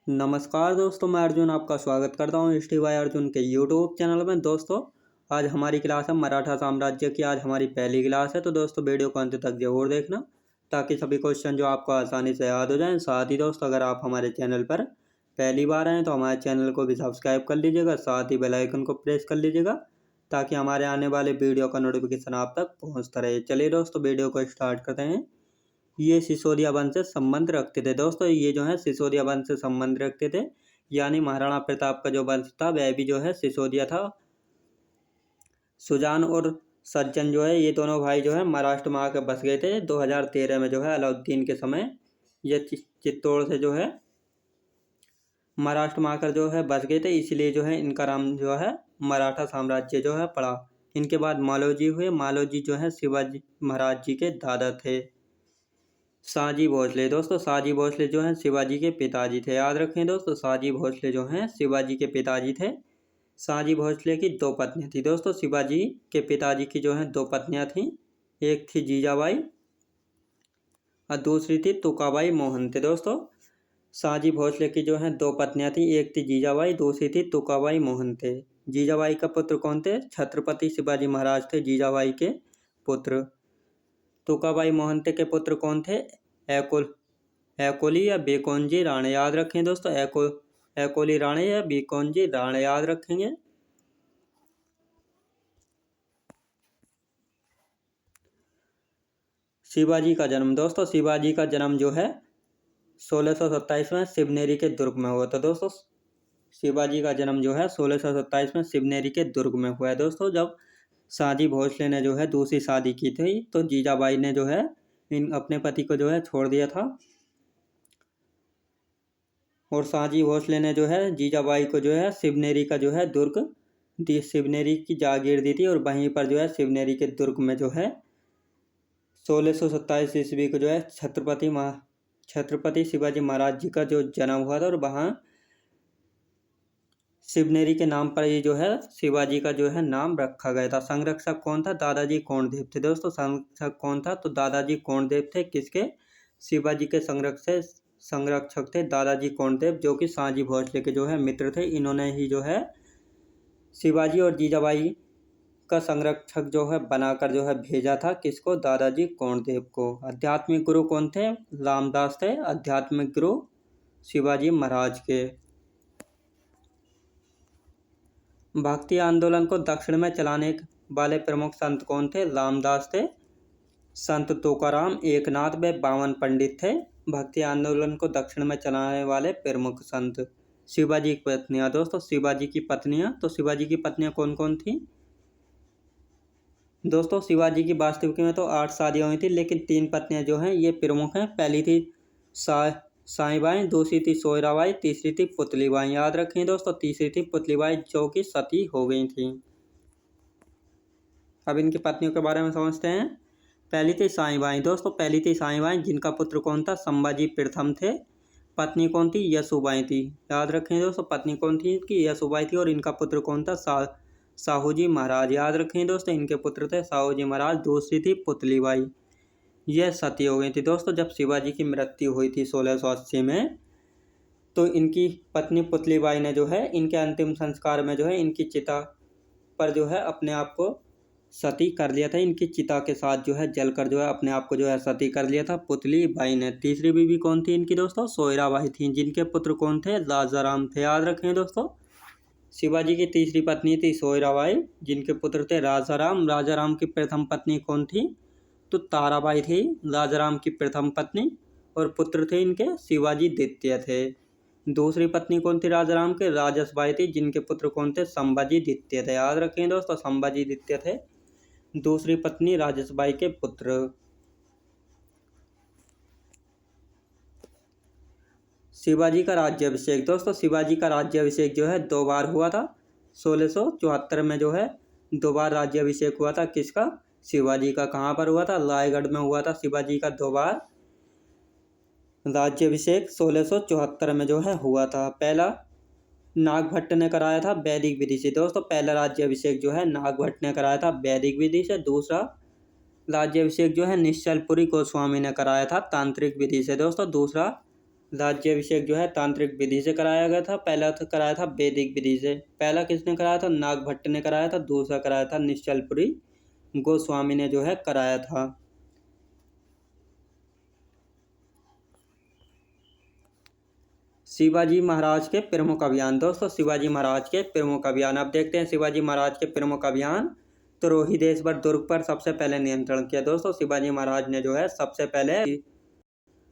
नमस्कार दोस्तों, मैं अर्जुन आपका स्वागत करता हूँ हिस्ट्री बाय अर्जुन के यूट्यूब चैनल में। दोस्तों, आज हमारी क्लास है मराठा साम्राज्य की। आज हमारी पहली क्लास है, तो दोस्तों वीडियो को अंत तक जरूर देखना ताकि सभी क्वेश्चन जो आपको आसानी से याद हो जाएं। साथ ही दोस्तों, अगर आप हमारे चैनल पर पहली बार आएँ तो हमारे चैनल को भी सब्सक्राइब कर लीजिएगा, साथ ही बेल आइकन को प्रेस कर लीजिएगा ताकि हमारे आने वाले वीडियो का नोटिफिकेशन आप तक पहुँचता रहे। चलिए दोस्तों, वीडियो को स्टार्ट करते हैं। ये सिसोदिया वंश से संबंध रखते थे। दोस्तों, ये जो है सिसोदिया वंश से संबंध रखते थे, यानी महाराणा प्रताप का जो वंश था वह भी जो है सिसोदिया था। सुजान और सज्जन जो है, ये दोनों भाई जो है महाराष्ट्र में आकर बस गए थे 2013 में। जो है अलाउद्दीन के समय ये चित्तौड़ से जो है महाराष्ट्र में आकर जो है बस गए थे, इसलिए जो है इनका नाम जो है मराठा साम्राज्य जो है पड़ा। इनके बाद मालोजी हुए। मालोजी जो है शिवाजी महाराज जी के दादा थे। शाहजी भोसले। दोस्तों, शाहजी भोसले जो हैं शिवाजी के पिताजी थे। याद रखें दोस्तों, शाहजी भोसले जो हैं शिवाजी के पिताजी थे। शाहजी भोसले की दो पत्नियां थी। दोस्तों, शिवाजी के पिताजी की जो हैं दो पत्नियां थीं। एक थी जीजाबाई और दूसरी थी तुकाबाई मोहंते। दोस्तों, शाहजी भोसले की जो हैं दो पत्नियां थीं, एक थी जीजाबाई, दूसरी थी तुकाबाई मोहंते। जीजाबाई का पुत्र कौन थे? छत्रपति शिवाजी महाराज थे जीजाबाई के पुत्र। तुकाबाई मोहंते के पुत्र कौन थे? एकोली या बीकोनजी राणे। याद रखें दोस्तों, एकोली राणे या बीकोनजी राणे याद रखेंगे। शिवाजी का जन्म। दोस्तों, शिवाजी का जन्म जो है 1627 में शिवनेरी के दुर्ग में हुआ था। दोस्तों, शिवाजी का जन्म जो है 1627 में शिवनेरी के दुर्ग में हुआ है। दोस्तों, जब शाहजी भोसले ने जो है दूसरी शादी की थी तो जीजाबाई ने जो है अपने पति को जो है छोड़ दिया था और शाहजी भोसले ने जो है जीजाबाई को जो है शिवनेरी का जो है दुर्ग शिवनेरी की जागीर दी थी। और वहीं पर जो है शिवनेरी के दुर्ग में जो है 1627 ईस्वी को जो है छत्रपति शिवाजी महाराज जी का जो जन्म हुआ था और वहाँ शिवनेरी के नाम पर ये जो है शिवाजी का जो है नाम रखा गया था। संरक्षक कौन था? दादाजी कोंडदेव थे। दोस्तों, संरक्षक कौन था? तो दादाजी कोंडदेव थे। किसके? शिवाजी के संरक्षक थे दादाजी कोंडदेव, जो कि शाहजी भोसले के जो है मित्र थे। इन्होंने ही जो है शिवाजी और जीजाबाई का संरक्षक जो है बनाकर जो है भेजा था। किसको? दादाजी कोंडदेव को। आध्यात्मिक गुरु कौन थे? रामदास थे आध्यात्मिक गुरु शिवाजी महाराज के। भक्ति आंदोलन को दक्षिण में चलाने वाले प्रमुख संत कौन थे? रामदास थे। संत तुकाराम, एकनाथ व बावन पंडित थे। भक्ति आंदोलन को दक्षिण में चलाने वाले प्रमुख संत। शिवाजी की पत्नियां। दोस्तों, शिवाजी की पत्नियां, तो शिवाजी की पत्नियां कौन कौन थी? दोस्तों, शिवाजी की वास्तविक में तो 8 शादियां हुई थी, लेकिन 3 पत्नियां जो हैं ये प्रमुख हैं। पहली थी साईबाई, दूसरी थी सोयराबाई, तीसरी थी पुतलीबाई। याद रखें दोस्तों, तीसरी थी पुतलीबाई जो कि सती हो गई थी। अब इनकी पत्नियों के बारे में समझते हैं। पहली थी साईबाई। दोस्तों, पहली थी साईबाई, जिनका पुत्र कौन था? संभाजी प्रथम थे। पत्नी कौन थी? यशोबाई थी। याद रखें दोस्तों, पत्नी कौन थी इनकी? यशोबाई थी। और इनका पुत्र कौन था? साहूजी महाराज। याद रखें दोस्तों, इनके पुत्र थे साहूजी महाराज। दूसरी थी पुतलीबाई, यह सती हो गई थी। दोस्तों, जब शिवाजी की मृत्यु हुई थी 1680 में, तो इनकी पत्नी पुतलीबाई ने जो है इनके अंतिम संस्कार में जो है इनकी चिता पर जो है अपने आप को सती कर लिया था। इनकी चिता के साथ जो है जलकर जो है अपने आप को जो है सती कर लिया था पुतलीबाई ने। तीसरी बीवी कौन थी इनकी? दोस्तों, सोयराबाई थी, जिनके पुत्र कौन थे? राजाराम थे। याद रखें दोस्तों, शिवाजी की तीसरी पत्नी थी सोयराबाई, जिनके पुत्र थे राजाराम। राजाराम की प्रथम पत्नी कौन थी? तो ताराबाई थी राजाराम की प्रथम पत्नी, और पुत्र थे इनके शिवाजी द्वितीय थे। दूसरी पत्नी कौन थी राजाराम के? राजसबाई थी, जिनके पुत्र कौन थे? संभाजी द्वितीय थे। याद रखें दोस्तों, संभाजी द्वितीय थे दूसरी पत्नी राजसबाई के पुत्र। शिवाजी का राज्याभिषेक। दोस्तों, शिवाजी का राज्याभिषेक जो है 2 बार हुआ था। 1674 में जो है 2 बार राज्याभिषेक हुआ था। किसका? शिवाजी का। कहाँ पर हुआ था? रायगढ़ में हुआ था शिवाजी का 2 बार राज्याभिषेक 1674 में जो है हुआ था। पहला नागभट्ट ने कराया था वैदिक विधि से। दोस्तों, पहला राज्याभिषेक जो है नागभट्ट ने कराया था वैदिक विधि से। दूसरा राज्याभिषेक जो है निश्चलपुरी गोस्वामी ने कराया था तांत्रिक विधि से। दोस्तों, दूसरा राज्याभिषेक जो है तांत्रिक विधि से कराया गया था। पहला तो कराया था वैदिक विधि से। पहला किसने कराया था? नागभट्ट ने कराया था। दूसरा कराया था निश्चलपुरी गोस्वामी ने जो है कराया था। शिवाजी महाराज के प्रमुख अभियान। दोस्तों शिवाजी महाराज के प्रमुख अभियान, अब देखते हैं शिवाजी महाराज के प्रमुख अभियान। तो रोहिदेश्वर दुर्ग पर सबसे पहले नियंत्रण किया। दोस्तों शिवाजी महाराज ने जो है सबसे पहले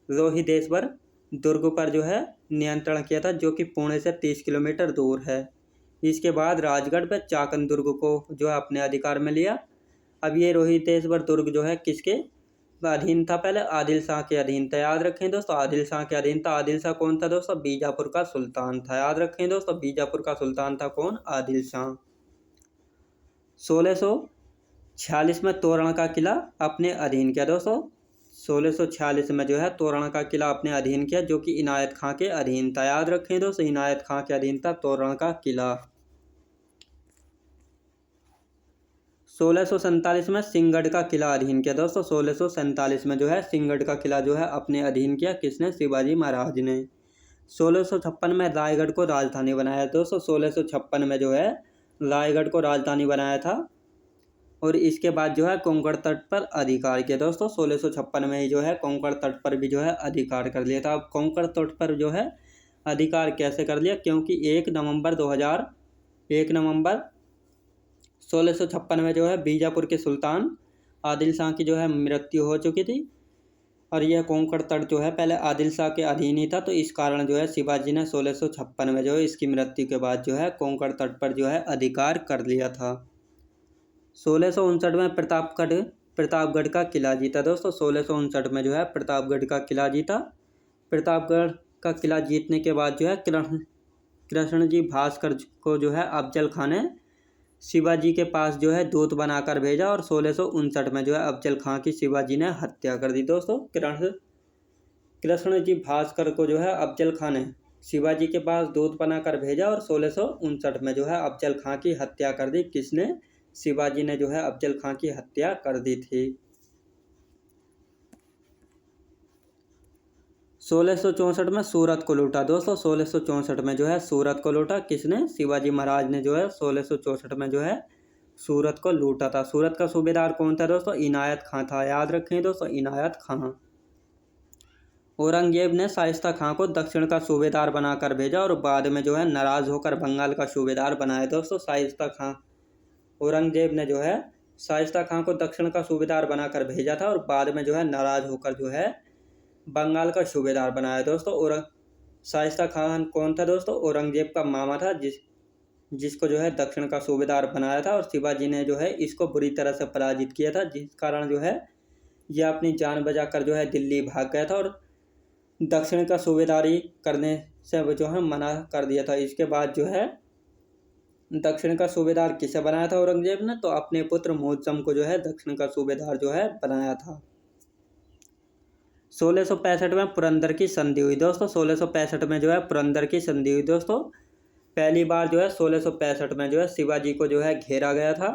रोहिदेश्वर दुर्ग पर जो है नियंत्रण किया था, जो कि पुणे से 30 किलोमीटर दूर है। इसके बाद राजगढ़ पर चाकन दुर्ग को जो है अपने अधिकार में लिया। अब ये रोहितेश्वर दुर्ग जो है किसके अधीन था? पहले आदिल शाह के अधीन था। याद रखें दोस्तों, आदिल शाह के अधीन था। आदिल शाह कौन था दोस्तों? बीजापुर का सुल्तान था। याद रखें दोस्तों, बीजापुर का सुल्तान था कौन? आदिल शाह। 1646 में तोरण का किला अपने अधीन किया। दोस्तों 1646 में जो है तोरण का किला अपने अधीन किया, जो कि इनायत खां के अधीन था। याद रखें दोस्तों, इनायत खां के अधीन था तोरण का किला। 1647 में सिंहगढ़ का किला अधीन किया। दोस्तों 1647 में जो है सिंहगढ़ का किला जो है अपने अधीन किया। किसने? शिवाजी महाराज ने। 1656 में रायगढ़ को राजधानी बनाया। दोस्तों 1656 में जो है रायगढ़ को राजधानी बनाया था और इसके बाद जो है कोंकण तट पर अधिकार किया। दोस्तों 1656 में ही जो है कोंकण तट पर भी जो है अधिकार कर लिया था। अब कोंकण तट पर जो है अधिकार कैसे कर लिया? क्योंकि 1 नवंबर 1656 में जो है बीजापुर के सुल्तान आदिल शाह की जो है मृत्यु हो चुकी थी और यह कोंकण तट जो है पहले आदिल शाह के अधीन ही था। तो इस कारण जो है शिवाजी ने 1656 में जो है इसकी मृत्यु के बाद जो है कोंकण तट पर जो है अधिकार कर लिया था। 1659 में प्रतापगढ़ का किला जीता। दोस्तों 1659 में जो है प्रतापगढ़ का किला जीता। प्रतापगढ़ का किला जीतने के बाद जो है कृष्णजी भास्कर को जो है अफजल खां ने शिवाजी के पास जो है दूत बनाकर भेजा और 1659 में जो है अफजल खां की शिवाजी ने हत्या कर दी। दोस्तों कृष्णजी भास्कर को जो है अफजल खां ने शिवाजी के पास दूत बनाकर भेजा और 1659 में जो है अफजल खां की हत्या कर दी। किसने? शिवाजी ने जो है अफजल खां की हत्या कर दी थी। 1664 में सूरत को लूटा। दोस्तों 1664 में जो है सूरत को लूटा। किसने? शिवाजी महाराज ने जो है 1664 में जो है सूरत को लूटा था। सूरत का सूबेदार कौन था दोस्तों? इनायत खां था। याद रखें दोस्तों, इनायत खां। औरंगजेब ने शाइस्ता खां को दक्षिण का सूबेदार बनाकर भेजा और बाद में जो है नाराज होकर बंगाल का सूबेदार बनाया। दोस्तों शाइस्ता खां, औरंगजेब ने जो है शाइस्ता खां को दक्षिण का सूबेदार बनाकर भेजा था और बाद में जो है नाराज होकर जो है बंगाल का सूबेदार बनाया। दोस्तों शाइस्ता खान कौन था दोस्तों? औरंगजेब का मामा था, जिसको जो है दक्षिण का सूबेदार बनाया था और शिवाजी ने जो है इसको बुरी तरह से पराजित किया था, जिस कारण जो है यह अपनी जान बचाकर जो है दिल्ली भाग गया था और दक्षिण का सूबेदारी करने से वो जो है मना कर दिया था। इसके बाद जो है दक्षिण का सूबेदार किसे बनाया था औरंगजेब ने? तो अपने पुत्र मुअज्जम को जो है दक्षिण का सूबेदार जो है बनाया था। 1665 में पुरंदर की संधि हुई। दोस्तों 1665 में जो है पुरंदर की संधि हुई। दोस्तों पहली बार जो है 1665 में जो है शिवाजी को जो है घेरा गया था।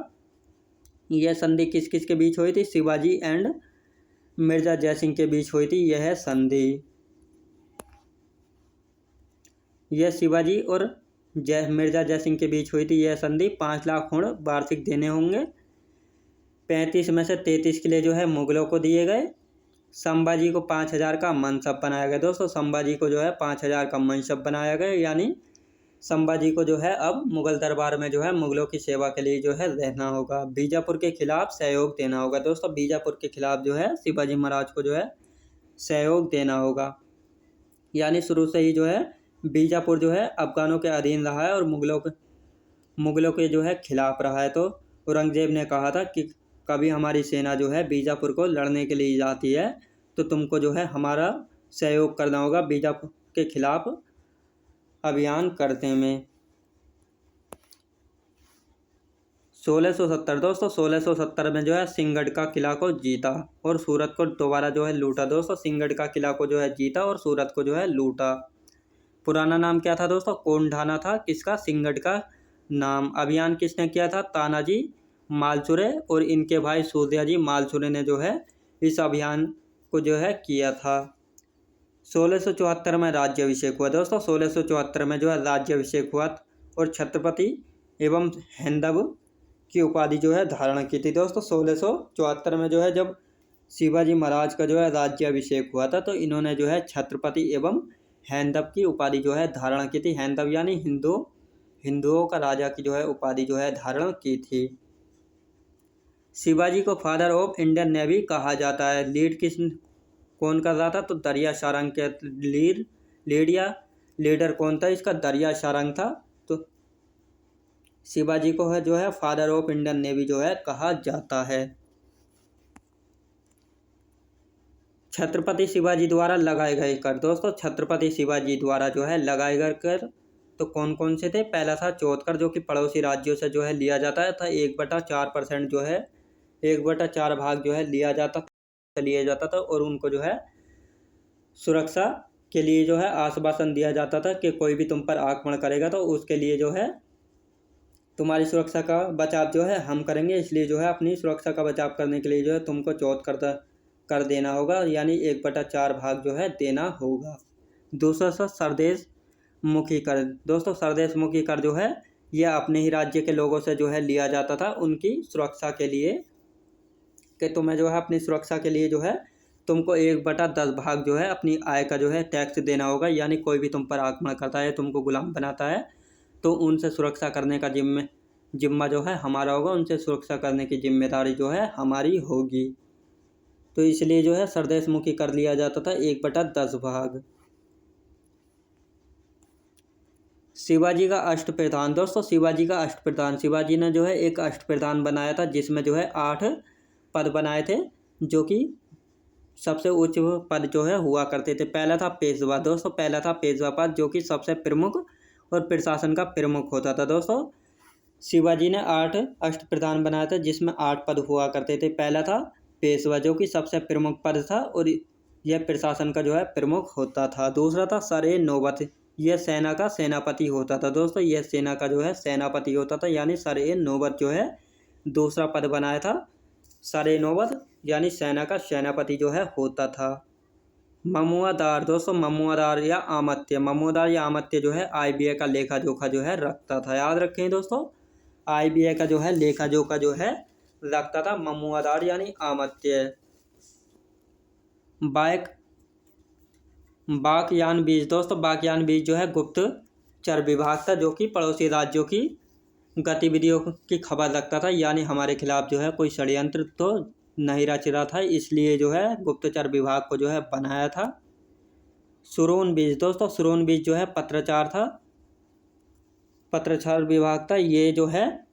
यह संधि किस किस के बीच हुई थी? शिवाजी एंड मिर्जा जयसिंह के बीच हुई थी यह संधि। यह शिवाजी और मिर्जा जयसिंह के बीच हुई थी यह संधि। 5 लाख हुण वार्षिक देने होंगे। 35 में से 33 किले जो है मुगलों को दिए गए। संभाजी को 5000 का मनसब बनाया गया। दोस्तों संभाजी को जो है 5000 का मनसब बनाया गया, यानी संभाजी को जो है अब मुगल दरबार में जो है मुगलों की सेवा के लिए जो है रहना होगा। बीजापुर के खिलाफ सहयोग देना होगा। दोस्तों बीजापुर के खिलाफ जो है शिवाजी महाराज को जो है सहयोग देना होगा, यानी शुरू से ही जो है बीजापुर जो है अफगानों के अधीन रहा है और मुगलों के जो है खिलाफ रहा है। तो औरंगजेब ने कहा था कि कभी हमारी सेना जो है बीजापुर को लड़ने के लिए जाती है तो तुमको जो है हमारा सहयोग करना होगा बीजापुर के खिलाफ अभियान करने में। 1670 दोस्तों 1670 में जो है सिंहगढ़ का किला को जीता और सूरत को दोबारा जो है लूटा। दोस्तों सिंहगढ़ का किला को जो है जीता और सूरत को जो है लूटा। पुराना नाम क्या था दोस्तों? कोंढाना था। किसका? सिंहगढ़ का नाम। अभियान किसने किया था? तानाजी मालचुरे और इनके भाई सूर्याजी मालचुरे ने जो है इस अभियान को जो है किया था। 1674 में राज्याभिषेक हुआ दोस्तों। 1674 में जो है राज्याभिषेक हुआ और छत्रपति एवं हैंदव की उपाधि जो है धारण की थी दोस्तों। 1674 में जो है जब शिवाजी महाराज का जो है राज्याभिषेक हुआ था तो इन्होंने जो है छत्रपति एवं हैंदव की उपाधि जो है धारण की थी। हैंदव यानी हिंदुओं का राजा की जो है उपाधि जो है धारण की थी। शिवाजी को फादर ऑफ इंडियन नेवी कहा जाता है। लीड कौन कर रहा था? तो दरिया सारंग के लीडर कौन था इसका? दरिया सारंग था। तो शिवाजी को है जो है फादर ऑफ इंडियन नेवी जो है कहा जाता है। छत्रपति शिवाजी द्वारा लगाए गए कर दोस्तों, छत्रपति शिवाजी द्वारा जो है लगाए गए कर तो कौन कौन से थे? पहला था चौथकर जो कि पड़ोसी राज्यों से जो है लिया जाता था। 1/4% जो है 1/4 भाग जो है लिया जाता था और उनको जो है सुरक्षा के लिए जो है आश्वासन दिया जाता था कि कोई भी तुम पर आक्रमण करेगा तो उसके लिए जो है तुम्हारी सुरक्षा का बचाव जो है हम करेंगे, इसलिए जो है अपनी सुरक्षा का बचाव करने के लिए जो है तुमको चौथ कर देना होगा, यानी 1/4 भाग जो है देना होगा। दूसरा सा स्वदेश मुखी कर दोस्तों, स्वदेश मुखी कर जो है यह अपने ही राज्य के लोगों से जो है लिया जाता था उनकी सुरक्षा के लिए, कि तुम्हें जो है अपनी सुरक्षा के लिए जो है तुमको 1/10 भाग जो है अपनी आय का जो है टैक्स देना होगा, यानी कोई भी तुम पर आक्रमण करता है, तुमको गुलाम बनाता है तो उनसे सुरक्षा करने का जिम्मा जो है हमारा होगा, उनसे सुरक्षा करने की जिम्मेदारी जो है हमारी होगी। तो इसलिए जो है स्वदेश मुखी कर लिया जाता था 1/10 भाग। शिवाजी का अष्टप्रधान दोस्तों, शिवाजी का अष्टप्रधान, शिवाजी ने जो है एक अष्टप्रधान बनाया था जिसमें जो है 8 पद बनाए थे जो कि सबसे उच्च पद जो है हुआ करते थे। पहला था पेशवा दोस्तों, पहला था पेशवा पद जो कि सबसे प्रमुख और प्रशासन का प्रमुख होता था दोस्तों। शिवाजी ने 8 अष्टप्रधान बनाया था जिसमें 8 पद हुआ करते थे। पहला था पेशवा जो कि सबसे प्रमुख पद था और यह प्रशासन का जो है प्रमुख होता था। दूसरा था सरे नौबत, यह सेना का सेनापति होता था दोस्तों, यह सेना का जो है सेनापति होता था, यानी सरे नौबत जो है दूसरा पद बनाया था। सरे नौबत यानी सेना का सेनापति जो है होता था। ममुआदार दोस्तों, ममुआदार या आमत्य जो है IBA का लेखा जोखा जो है रखता था। याद रखें दोस्तों, IBA का जो है लेखा जोखा जो है रखता था ममुआदार यानी आमत्य। बाकयान बीज दोस्तों, बाकयान बीज जो है गुप्तचर विभाग था जो कि पड़ोसी राज्यों की गतिविधियों की खबर रखता था, यानी हमारे खिलाफ जो है कोई षड्यंत्र तो नहीं रच रहा था, इसलिए जो है गुप्तचर विभाग को जो है बनाया था। सुरोन बीज दोस्तों, सुरोन बीज जो है पत्राचार विभाग था, ये जो है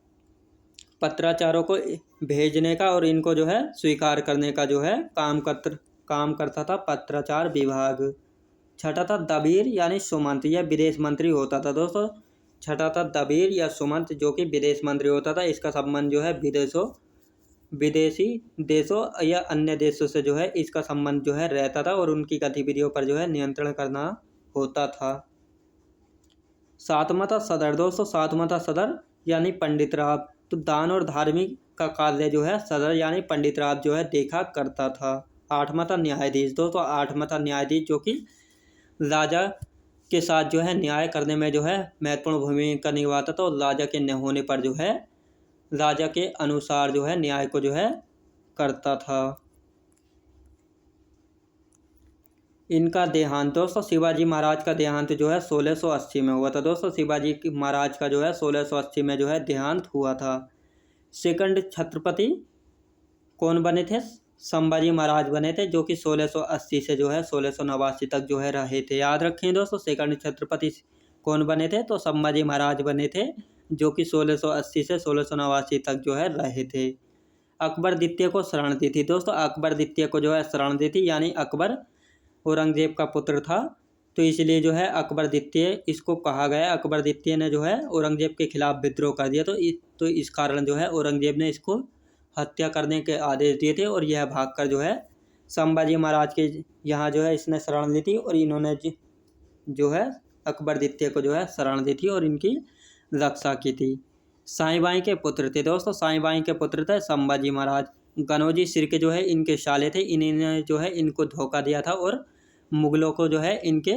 पत्राचारों को भेजने का और इनको जो है स्वीकार करने का जो है काम करता था पत्राचार विभाग। छठा था दबीर यानी सुमंत, यह विदेश मंत्री होता था दोस्तों। छठा था दबीर या सुमंत जो कि विदेश मंत्री होता था, इसका संबंध जो है विदेशी देशों या अन्य देशों से जो है इसका संबंध जो है रहता था और उनकी गतिविधियों पर जो है नियंत्रण करना होता था। सातवां था सदर दोस्तों, सातवां था सदर यानी पंडित राव, तो दान और धार्मिक का कार्य जो है सदर यानी पंडित राव जो है देखा करता था। आठवां था न्यायाधीश दोस्तों, आठवां था न्यायाधीश जो कि राजा के साथ जो है न्याय करने में जो है महत्वपूर्ण भूमिका निभाता था और राजा के न होने पर जो है राजा के अनुसार जो है न्याय को जो है करता था। इनका देहांत दोस्तों, शिवाजी महाराज का देहांत जो है 1680 में हुआ था दोस्तों। शिवाजी महाराज का जो है 1680 में जो है देहांत हुआ था। सेकंड छत्रपति कौन बने थे? संभाजी महाराज बने थे जो कि 1680 से जो है 1689 तक जो है रहे थे। याद रखें दोस्तों, सेकंड छत्रपति कौन बने थे? तो संभाजी महाराज बने थे जो कि 1680 से 1689 तक जो है रहे थे। अकबर द्वितीय को शरण दी थी दोस्तों, अकबर द्वितीय को जो है शरण दी थी, यानी अकबर औरंगजेब का पुत्र था तो इसलिए जो है अकबर द्वितीय इसको कहा गया। अकबर द्वितीय ने जो है औरंगजेब के खिलाफ विद्रोह कर दिया तो इस कारण जो है औरंगजेब ने इसको हत्या करने के आदेश दिए थे और यह भागकर जो है संभाजी महाराज के यहाँ जो है इसने शरण ली थी और इन्होंने जो है अकबर द्वितीय को जो है शरण दी थी और इनकी रक्षा की थी। साईं के पुत्र थे दोस्तों, साईं के पुत्र थे संभाजी महाराज। गनौजी सिरके जो है इनके साले थे, इन्होंने जो है इनको धोखा दिया था और मुगलों को जो है इनके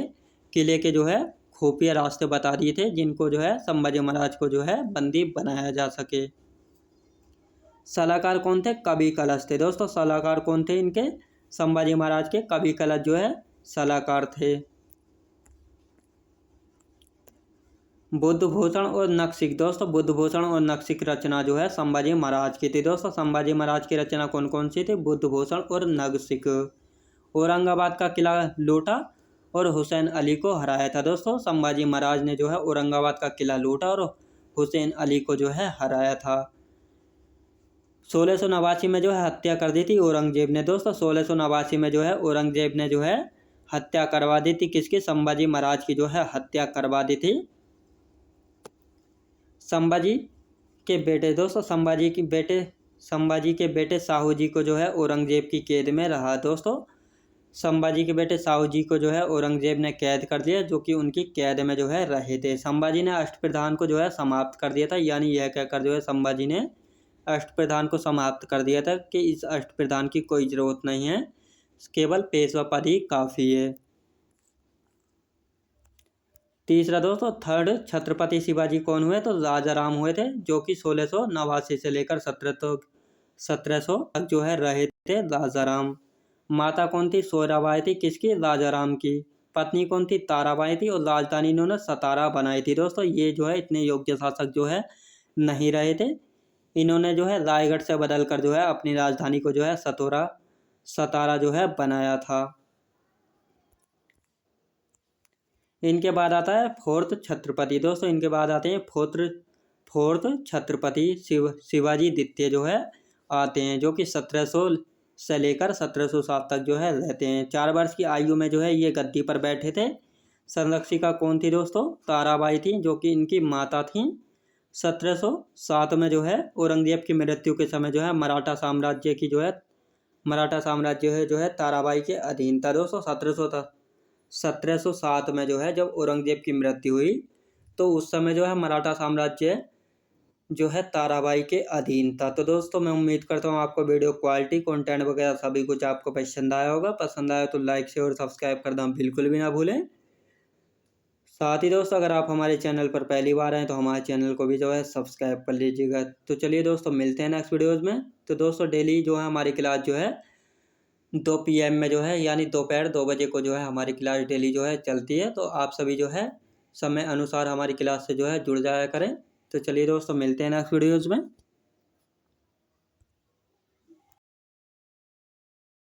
किले के जो है खुफिया रास्ते बता दिए थे, जिनको जो है संभाजी महाराज को जो है बंदी बनाया जा सके। सलाहकार कौन थे? कवि कलश थे दोस्तों। सलाहकार कौन थे इनके? संभाजी महाराज के कवि कलश जो है सलाहकार थे। बुद्धभूषण और नखशिख दोस्तों, बुद्धभूषण और नखशिख रचना जो है संभाजी महाराज की थी दोस्तों। संभाजी महाराज की रचना कौन कौन सी थी? बुद्धभूषण और नखशिख। औरंगाबाद का किला लूटा और हुसैन अली को हराया था दोस्तों। संभाजी महाराज ने जो है औरंगाबाद का किला लूटा और हुसैन अली को जो है हराया था। 1689 में जो है हत्या कर दी थी औरंगजेब ने दोस्तों। 1689 में जो है औरंगजेब ने जो है हत्या करवा दी थी किसकी? संभाजी महाराज की जो है हत्या करवा दी थी। संभाजी के बेटे दोस्तों, संभाजी के बेटे साहू जी को जो है औरंगजेब की कैद में रहा दोस्तों। संभाजी के बेटे साहू जी को जो है औरंगजेब ने कैद कर दिया, जो कि उनकी कैद में जो है रहे थे। संभाजी ने अष्टप्रधान को जो है समाप्त कर दिया था, यानी यह कहकर जो है संभाजी ने अष्टप्रधान को समाप्त कर दिया था कि इस अष्टप्रधान की कोई ज़रूरत नहीं है, केवल पेशवा पद ही काफ़ी है। तीसरा दोस्तों, थर्ड छत्रपति शिवाजी कौन हुए? तो राजा राम हुए थे, जो कि 1689 से लेकर 1700 तक जो है रहे थे राजा राम। माता कौन थी? सोयराबाई थी, किसकी? राजा राम की। पत्नी कौन थी? ताराबाई थी, और राजधानी इन्होंने सतारा बनाई थी दोस्तों। ये जो है इतने योग्य शासक जो है नहीं रहे थे। इन्होंने जो है रायगढ़ से बदल कर जो है अपनी राजधानी को जो है सतारा जो है बनाया था। इनके बाद आता है फोर्थ छत्रपति दोस्तों। इनके बाद आते हैं फोर्थ छत्रपति शिवाजी द्वितीय जो है आते हैं, जो कि 1700 से लेकर 1707 तक जो है रहते हैं। 4 वर्ष की आयु में जो है ये गद्दी पर बैठे थे। संरक्षिका कौन थी दोस्तों? ताराबाई थी, जो कि इनकी माता थी। 1707 में जो है औरंगजेब की मृत्यु के समय जो है मराठा साम्राज्य है जो है ताराबाई के अधीन था दोस्तों। 1707 में जो है जब औरंगजेब की मृत्यु हुई तो उस समय जो है मराठा साम्राज्य जो है ताराबाई के अधीन था। तो दोस्तों मैं उम्मीद करता हूँ आपको वीडियो क्वालिटी, कंटेंट वगैरह सभी कुछ आपको पसंद आया होगा। पसंद आया तो लाइक शेयर और सब्सक्राइब करना बिल्कुल भी ना भूलें। साथ ही दोस्तों अगर आप हमारे चैनल पर पहली बार आए तो हमारे चैनल को भी जो है सब्सक्राइब कर लीजिएगा। तो चलिए दोस्तों मिलते हैं नेक्स्ट वीडियोज़ में। तो दोस्तों डेली जो है हमारी क्लास जो है 2 PM में जो है यानी दोपहर 2 बजे को जो है हमारी क्लास डेली जो है चलती है। तो आप सभी जो है समय अनुसार हमारी क्लास से जो है जुड़ जाया करें। तो चलिए दोस्तों मिलते हैं नेक्स्ट वीडियोज़ में।